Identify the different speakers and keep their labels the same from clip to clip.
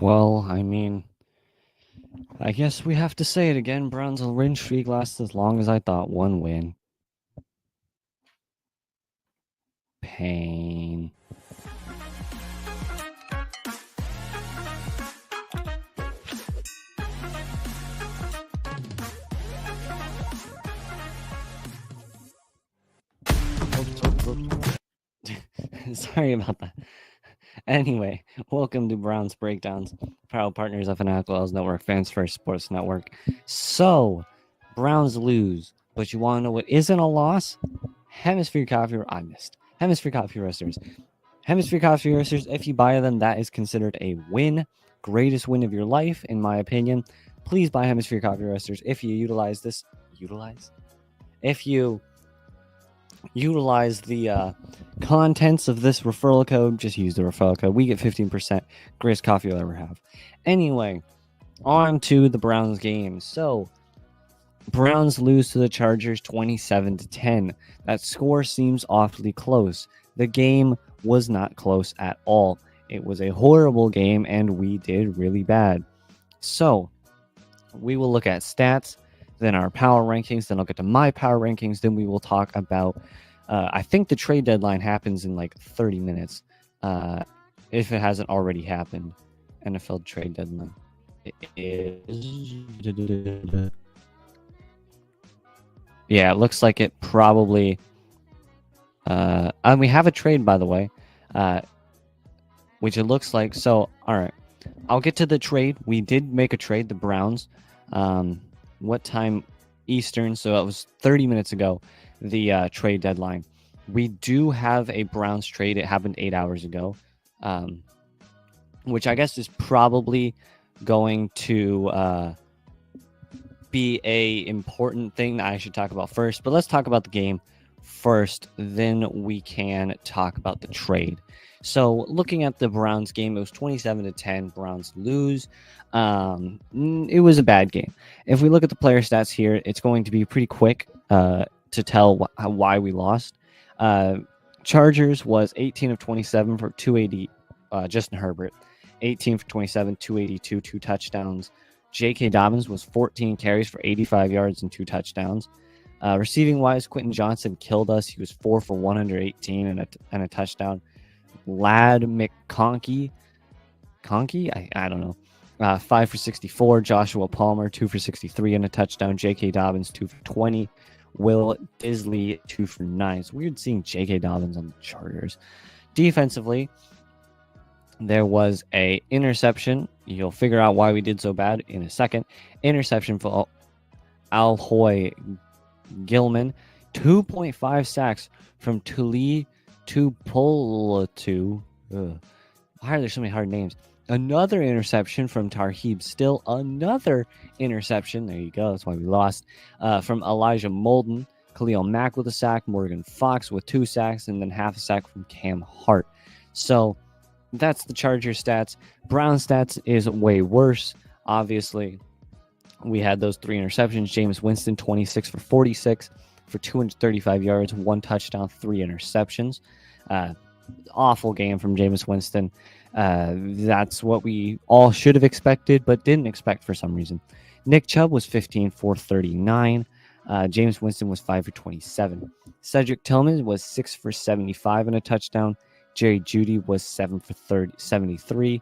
Speaker 1: Well, I mean, I guess we have to say it again. Browns' win streak lasts as long as I thought. One win. Pain. Sorry about that. Anyway, welcome to Browns Breakdowns, proud partners of Fanatical L's Network, Fans First Sports Network. So, Browns lose, but you want to know what isn't a loss? Hemisphere Coffee. I missed Hemisphere Coffee Roasters. Hemisphere Coffee Roasters. If you buy them, that is considered a win, greatest win of your life, in my opinion. Please buy Hemisphere Coffee Roasters if you utilize if you utilize the contents of this referral code, just use the referral code. We get 15%. Greatest coffee you'll ever have. Anyway, on to the Browns game. So, Browns lose to the Chargers 27-10. That score seems awfully close. The game was not close at all. It was a horrible game, and we did really bad. So, we will look at stats, then our power rankings, then I'll get to my power rankings, then we will talk about I think the trade deadline happens in like 30 minutes if it hasn't already happened. NFL trade deadline. It is... Yeah, it looks like it probably... and we have a trade, by the way, which it looks like. So, all right. I'll get to the trade. We did make a trade, the Browns. What time Eastern? So it was 30 minutes ago, the trade deadline. We do have a Browns trade. It happened 8 hours ago, which I guess is probably going to be a important thing that I should talk about first. But let's talk about the game first, then we can talk about the trade. So looking at the Browns game, it was 27-10. Browns lose. It was a bad game. If we look at the player stats here, it's going to be pretty quick to tell why we lost. Chargers was 18 of 27 for 280. Justin Herbert, 18 for 27, 282, 2 touchdowns. J.K. Dobbins was 14 carries for 85 yards and 2 touchdowns. Receiving wise, Quentin Johnson killed us. He was 4 for 118 and a touchdown. Lad McConkey, I don't know. 5 for 64. Joshua Palmer, 2 for 63 and a touchdown. J.K. Dobbins, 2 for 20. Will Disley, 2 for 9. It's weird seeing J.K. Dobbins on the Chargers. Defensively, there was a interception. You'll figure out why we did so bad in a second. Interception for Alhoy Gilman. 2.5 sacks from Tuli Tupolatu. Why are there so many hard names? Another interception from Tarheeb Still. Another interception. There you go. That's why we lost. From Elijah Molden. Khalil Mack with a sack. Morgan Fox with 2 sacks. And then half a sack from Cam Hart. So that's the Charger stats. Brown stats is way worse. Obviously, we had those 3 interceptions. Jameis Winston, 26 for 46 for 235 yards, 1 touchdown, 3 interceptions. Awful game from Jameis Winston. That's what we all should have expected, but didn't expect for some reason. Nick Chubb was 15 for 39. Jameis Winston was 5 for 27. Cedric Tillman was 6 for 75 and a touchdown. Jerry Jeudy was 7 for 73.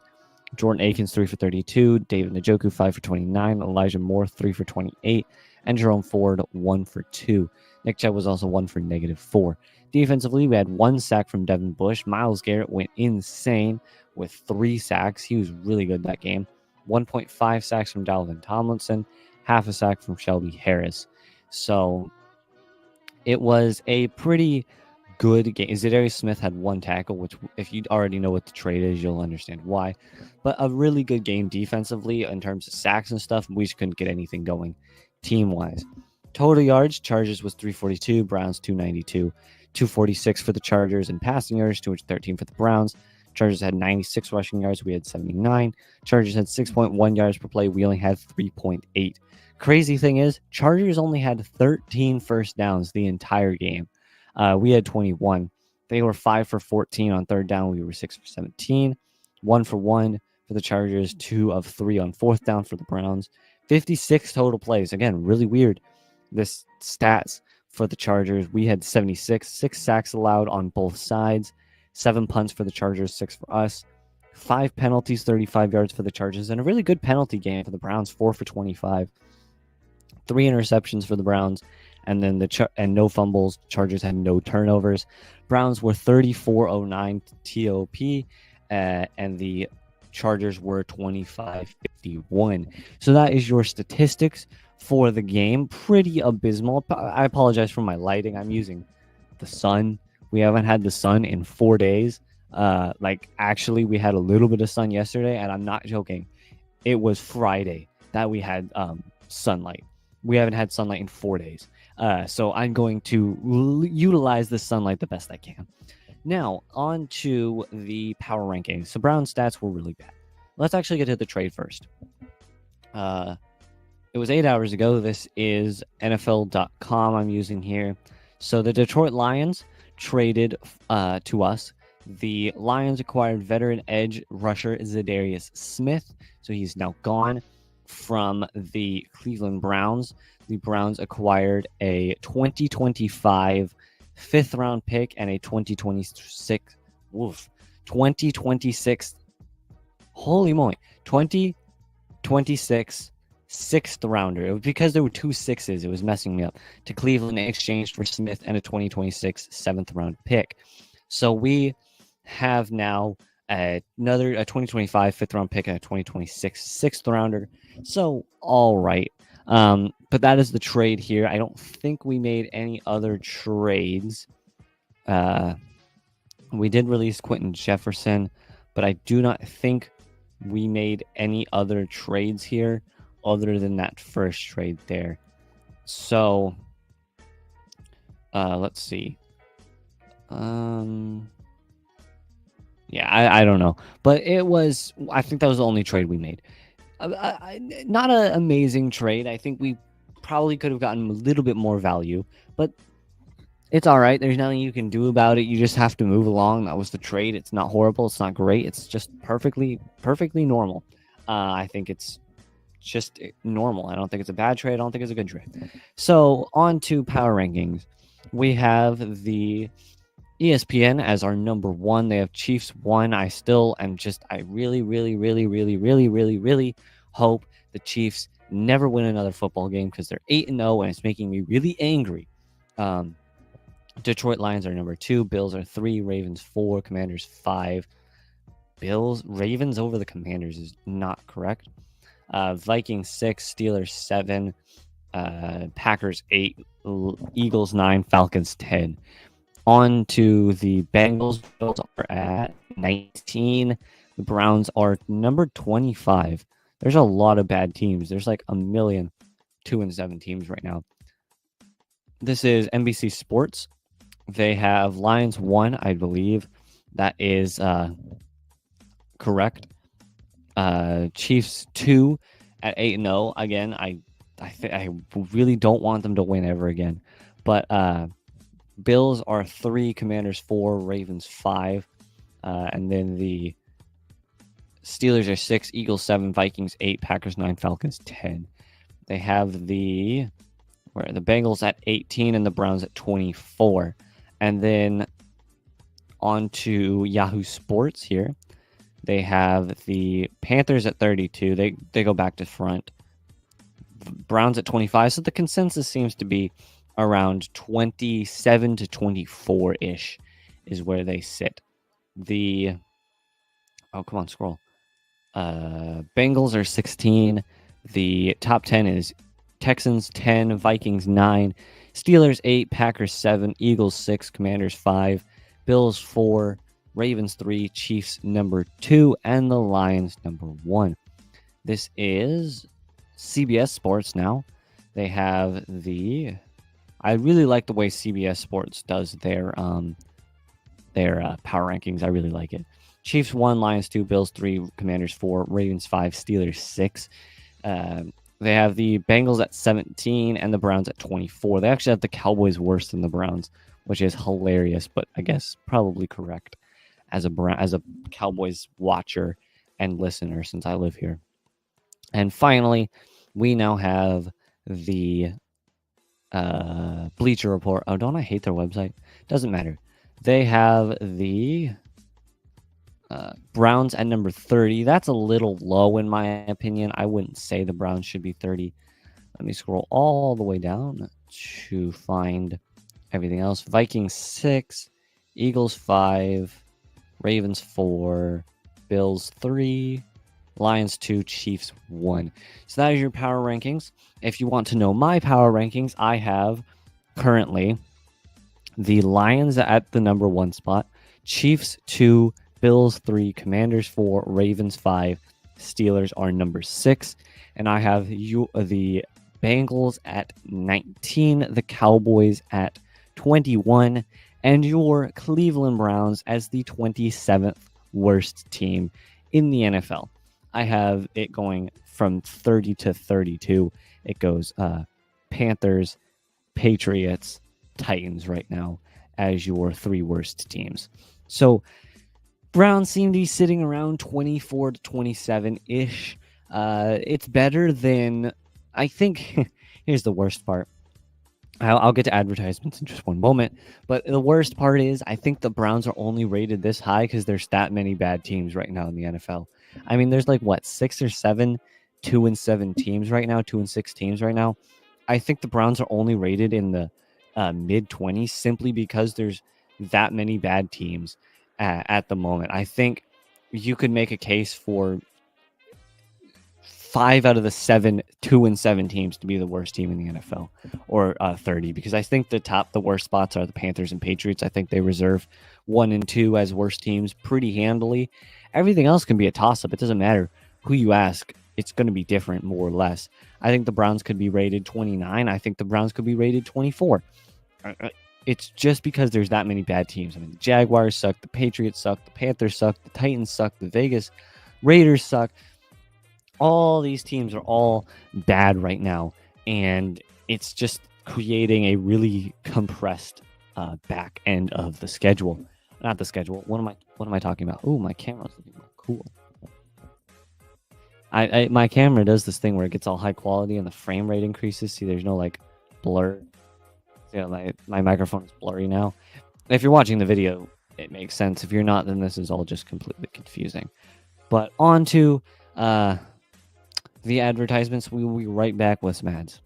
Speaker 1: Jordan Akins, 3 for 32. David Njoku, 5 for 29. Elijah Moore, 3 for 28. And Jerome Ford, 1 for 2. Nick Chubb was also 1 for -4. Defensively, we had 1 sack from Devin Bush. Myles Garrett went insane with 3 sacks. He was really good that game. 1.5 sacks from Dalvin Tomlinson. Half a sack from Shelby Harris. So it was a pretty good game. Zadarius Smith had 1 tackle, which if you already know what the trade is, you'll understand why. But a really good game defensively in terms of sacks and stuff. We just couldn't get anything going team-wise. Total yards, Chargers was 342, Browns 292. 246 for the Chargers, and passing yards, 213 for the Browns. Chargers had 96 rushing yards. We had 79. Chargers had 6.1 yards per play. We only had 3.8. Crazy thing is, Chargers only had 13 first downs the entire game. We had 21. They were 5 for 14 on third down. We were 6 for 17. 1 for 1 for the Chargers, 2 of 3 on fourth down for the Browns. 56 total plays. Again, really weird. This stats for the Chargers. We had 76, 6 sacks allowed on both sides, 7 punts for the Chargers, 6 for us, 5 penalties, 35 yards for the Chargers, and a really good penalty game for the Browns, 4 for 25, 3 interceptions for the Browns, and then and no fumbles. Chargers had no turnovers. Browns were 34-09 TOP, and the Chargers were 25-51. So that is your statistics for the game. Pretty abysmal. I apologize for my lighting. I'm using the sun. We haven't had the sun in 4 days. Actually, we had a little bit of sun yesterday, and I'm not joking. It was Friday that we had sunlight. We haven't had sunlight in 4 days. So I'm going to utilize the sunlight the best I can. Now, on to the power rankings. The Browns stats were really bad. Let's actually get to the trade first. It was 8 hours ago. This is NFL.com I'm using here. So the Detroit Lions traded to us. The Lions acquired veteran edge rusher Zadarius Smith. So he's now gone from the Cleveland Browns. The Browns acquired a 2025 fifth round pick and a 2026 holy moly, 2026 sixth rounder. It was because there were 2 6s. It was messing me up. To Cleveland in exchange for Smith and a 2026 seventh round pick. So we have now a 2025 fifth round pick and a 2026 sixth rounder. So all right. But that is the trade here. I don't think we made any other trades. We did release Quentin Jefferson, but I do not think we made any other trades here other than that first trade there. So let's see. Yeah, I don't know. But I think that was the only trade we made. Not an amazing trade. I think we probably could have gotten a little bit more value, but it's all right. There's nothing you can do about it. You just have to move along. That was the trade. It's not horrible. It's not great. It's just perfectly normal. I think it's just normal. I don't think it's a bad trade. I don't think it's a good trade. So on to power rankings. We have the ESPN as our number 1. They have Chiefs 1. I really hope the Chiefs never win another football game because they're 8-0 and it's making me really angry. Detroit Lions are number 2. Bills are 3. Ravens 4. Commanders 5. Ravens over the Commanders is not correct. Vikings 6. Steelers 7. Packers 8. Eagles 9. Falcons 10. On to the Bengals. Bills are at 19. The Browns are number 25. There's a lot of bad teams. There's like a million 2-7 teams right now. This is NBC Sports. They have Lions 1, I believe. That is correct. Chiefs 2 at 8-0. Again, I really don't want them to win ever again. But Bills are 3, Commanders 4, Ravens 5, and then the Steelers are 6, Eagles 7, Vikings 8, Packers 9, Falcons 10. They have the Bengals at 18 and the Browns at 24. And then on to Yahoo Sports here. They have the Panthers at 32. They go back to front. Browns at 25. So the consensus seems to be around 27 to 24-ish is where they sit. Scroll. Bengals are 16. The top 10 is Texans 10, Vikings 9, Steelers 8, Packers 7, Eagles 6, Commanders 5, Bills 4, Ravens 3, Chiefs number 2, and the Lions number 1. This is CBS Sports now. They have I really like the way CBS Sports does their power rankings. I really like it. Chiefs 1, Lions 2, Bills 3, Commanders 4, Ravens 5, Steelers 6. They have the Bengals at 17 and the Browns at 24. They actually have the Cowboys worse than the Browns, which is hilarious, but I guess probably correct as a Cowboys watcher and listener since I live here. And finally, we now have the Bleacher Report. Oh, don't I hate their website? Doesn't matter. They have the Browns at number 30. That's a little low in my opinion. I wouldn't say the Browns should be 30. Let me scroll all the way down to find everything else. Vikings 6, Eagles 5, Ravens 4, Bills 3, Lions 2, Chiefs 1. So that is your power rankings. If you want to know my power rankings, I have currently the Lions at the number 1 spot, Chiefs 2, Bills 3, Commanders 4, Ravens 5, Steelers are number 6, and I have the Bengals at 19, the Cowboys at 21, and your Cleveland Browns as the 27th worst team in the NFL. I have it going from 30 to 32. It goes Panthers, Patriots, Titans right now as your 3 worst teams. So Browns seem to be sitting around 24 to 27-ish. It's better than, I think, here's the worst part. I'll get to advertisements in just one moment. But the worst part is I think the Browns are only rated this high because there's that many bad teams right now in the NFL. I mean, there's like, 6 or 7 2-7 teams right now, 2-6 teams right now. I think the Browns are only rated in the mid-20s simply because there's that many bad teams at the moment. I think you could make a case for 5 out of the 7 2-7 teams to be the worst team in the NFL, or 30, because I think the worst spots are the Panthers and Patriots. I think they reserve 1 and 2 as worst teams pretty handily. Everything else can be a toss-up. It doesn't matter who you ask. It's going to be different, more or less. I think the Browns could be rated 29. I think the Browns could be rated 24. It's just because there's that many bad teams. I mean, the Jaguars suck, the Patriots suck, the Panthers suck, the Titans suck, the Vegas Raiders suck. All these teams are all bad right now, and it's just creating a really compressed back end of the schedule. Not the schedule. What am I talking about? Oh, my camera's looking cool. My camera does this thing where it gets all high quality and the frame rate increases. See, there's no like blur. Yeah, my microphone is blurry now. If you're watching the video, it makes sense. If you're not, then this is all just completely confusing. But on to the advertisements. We will be right back with some ads.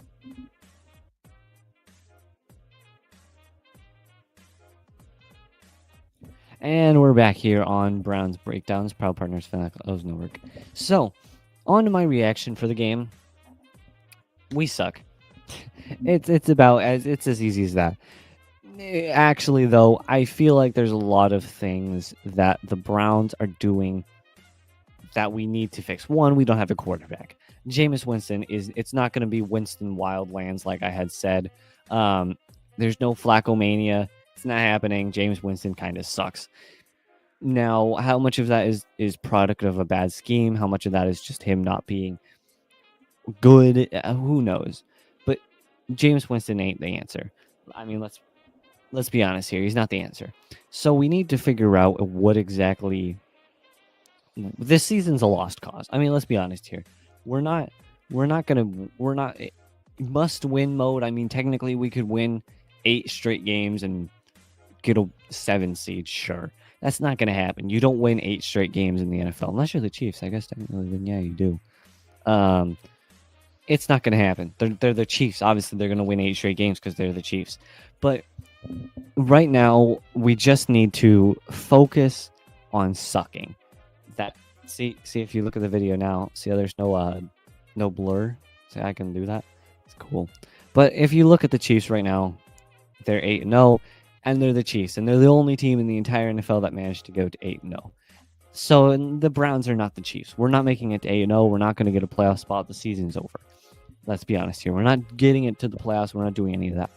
Speaker 1: And we're back here on Browns Breakdowns, proud partners, Fanatical Network. So, on to my reaction for the game. We suck. It's as easy as that. Actually, though, I feel like there's a lot of things that the Browns are doing that we need to fix. One, we don't have a quarterback. Jameis Winston it's not going to be Winston Wildlands like I had said. There's no Flacco-mania. It's not happening. Jameis Winston kind of sucks. Now, how much of that is product of a bad scheme? How much of that is just him not being good? Who knows? But Jameis Winston ain't the answer. I mean, let's be honest here. He's not the answer. So we need to figure out what exactly. This season's a lost cause. I mean, let's be honest here. We're not must-win mode. I mean, technically, we could win 8 straight games and get a 7 seed. Sure, that's not going to happen. You don't win 8 straight games in the NFL unless you're the Chiefs. I guess technically, then yeah, you do. It's not going to happen. They're the Chiefs. Obviously, they're going to win 8 straight games because they're the Chiefs. But right now, we just need to focus on sucking. That see if you look at the video now, see how there's no blur. See, I can do that. It's cool. But if you look at the Chiefs right now, they're 8-0, and they're the Chiefs, and they're the only team in the entire NFL that managed to go to 8-0. So the Browns are not the Chiefs. We're not making it to 8-0. We're not going to get a playoff spot. The season's over. Let's be honest here. We're not getting it to the playoffs. We're not doing any of that.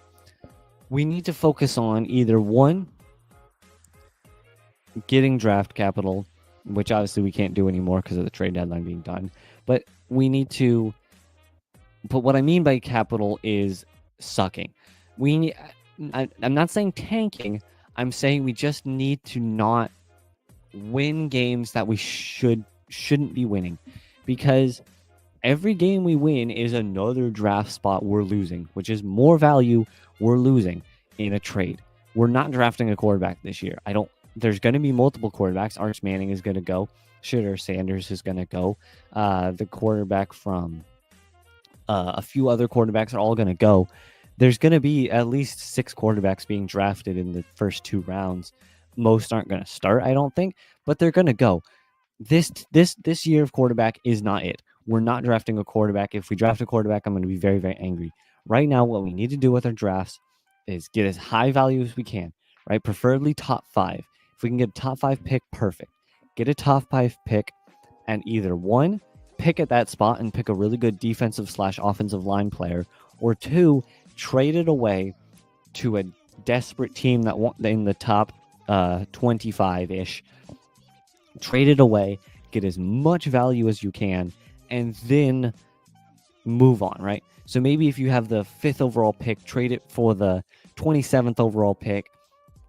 Speaker 1: We need to focus on either one, getting draft capital, which obviously we can't do anymore because of the trade deadline being done. But we need to. But what I mean by capital is sucking. I'm not saying tanking. I'm saying we just need to not win games that we should shouldn't be winning, because every game we win is another draft spot we're losing, which is more value we're losing in a trade. We're not drafting a quarterback this year. There's going to be multiple quarterbacks. Arch Manning is going to go. Shedeur Sanders is going to go. The quarterback from a few other quarterbacks are all going to go. There's going to be at least 6 quarterbacks being drafted in the first 2 rounds. Most aren't going to start, I don't think, but they're going to go. This year of quarterback is not it. We're not drafting a quarterback. If we draft a quarterback, I'm going to be very, very angry. Right now, what we need to do with our drafts is get as high value as we can, right? Preferably top 5. If we can get a top 5 pick, perfect. Get a top 5 pick and either 1, pick at that spot and pick a really good defensive/offensive line player, or 2, trade it away to a desperate team that in the top 25-ish. Trade it away, get as much value as you can, and then move on, right? So maybe if you have the 5th overall pick, trade it for the 27th overall pick,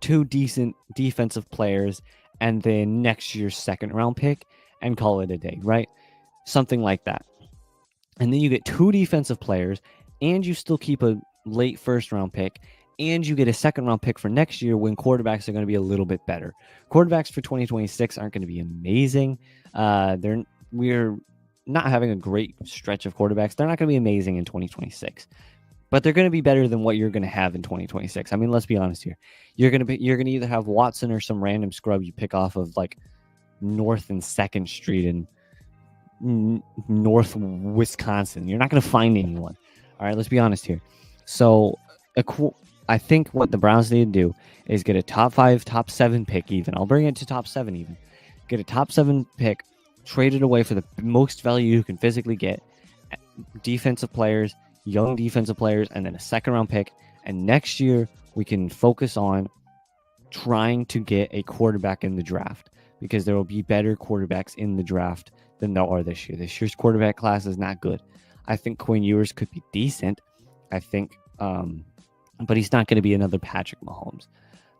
Speaker 1: 2 decent defensive players, and then next year's 2nd round pick, and call it a day, right? Something like that. And then you get 2 defensive players, and you still keep a late 1st round pick, and you get a 2nd round pick for next year when quarterbacks are going to be a little bit better. Quarterbacks for 2026 aren't going to be amazing. We're not having a great stretch of quarterbacks. They're not going to be amazing in 2026, but they're going to be better than what you're going to have in 2026. I mean, let's be honest here. You're going to either have Watson or some random scrub you pick off of like North and 2nd Street in North Wisconsin. You're not going to find anyone. All right, let's be honest here. So I think what the Browns need to do is get a top 5, top 7 pick even. I'll bring it to top 7 even. Get a top 7 pick, trade it away for the most value you can physically get. Defensive players, young defensive players, and then a 2nd round pick. And next year, we can focus on trying to get a quarterback in the draft, because there will be better quarterbacks in the draft than there are this year. This year's quarterback class is not good. I think Quinn Ewers could be decent. I think, but he's not going to be another Patrick Mahomes.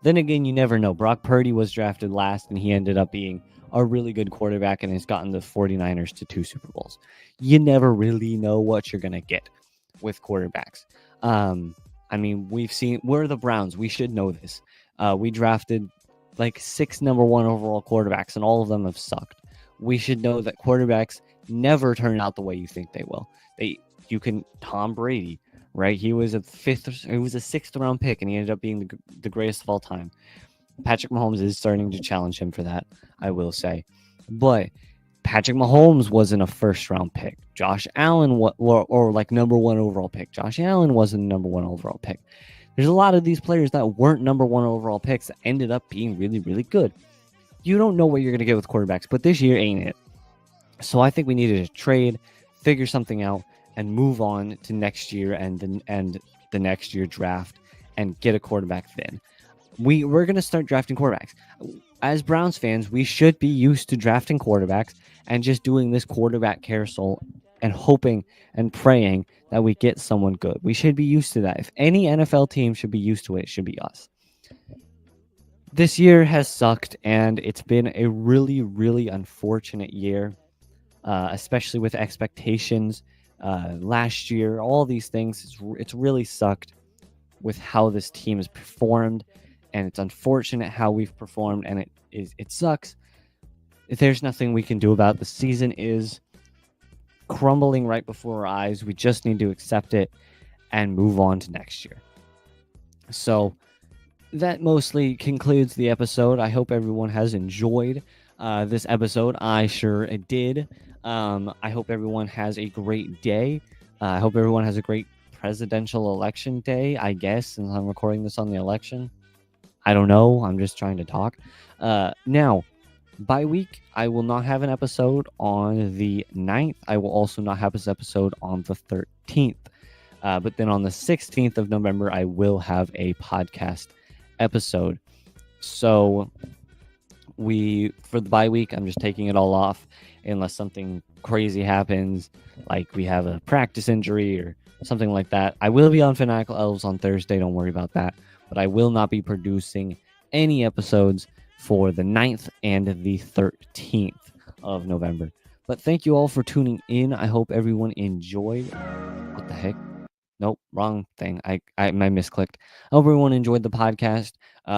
Speaker 1: Then again, you never know. Brock Purdy was drafted last, and he ended up being a really good quarterback and has gotten the 49ers to 2 Super Bowls. You never really know what you're going to get with quarterbacks. I mean, we're the Browns. We should know this. We drafted like 6 number 1 overall quarterbacks, and all of them have sucked. We should know that quarterbacks never turn out the way you think they will. Tom Brady, right? He was a 6th round pick, and he ended up being the greatest of all time. Patrick Mahomes is starting to challenge him for that, I will say. But Patrick Mahomes wasn't a 1st round pick. Josh Allen, or like number 1 overall pick. Josh Allen wasn't a number 1 overall pick. There's a lot of these players that weren't number 1 overall picks that ended up being really, really good. You don't know what you're going to get with quarterbacks, but this year ain't it. So I think we needed to trade, figure something out, and move on to next year and the next year draft and get a quarterback then. We're going to start drafting quarterbacks. As Browns fans, we should be used to drafting quarterbacks and just doing this quarterback carousel and hoping and praying that we get someone good. We should be used to that. If any NFL team should be used to it, it should be us. This year has sucked, and it's been a really, really unfortunate year, especially with expectations. Last year, all these things, it's really sucked with how this team has performed, and it's unfortunate how we've performed, and it sucks. There's nothing we can do about it. The season is crumbling right before our eyes. We just need to accept it and move on to next year. So that mostly concludes the episode. I hope everyone has enjoyed this episode. I sure did. I hope everyone has a great day. I hope everyone has a great presidential election day, I guess, since I'm recording this on the election. I don't know. I'm just trying to talk. Now, by week, I will not have an episode on the 9th. I will also not have this episode on the 13th. But then on the 16th of November, I will have a podcast episode. So for the bye week, I'm just taking it all off unless something crazy happens, like we have a practice injury or something like that. I will be on Fanatical Elves on Thursday. Don't worry about that. But I will not be producing any episodes for the 9th and the 13th of November. But thank you all for tuning in. I hope everyone enjoyed. What the heck? Nope, wrong thing. I misclicked. I hope everyone enjoyed the podcast.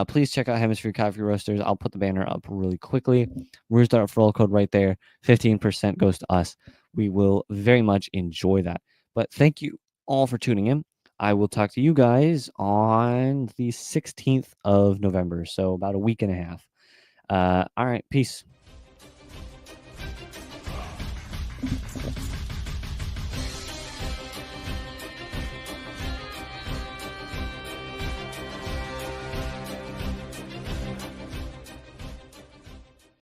Speaker 1: Please check out Hemisphere Coffee Roasters. I'll put the banner up really quickly. Where's the referral code right there? 15% goes to us. We will very much enjoy that. But thank you all for tuning in. I will talk to you guys on the 16th of November. So about a week and a half. All right. Peace.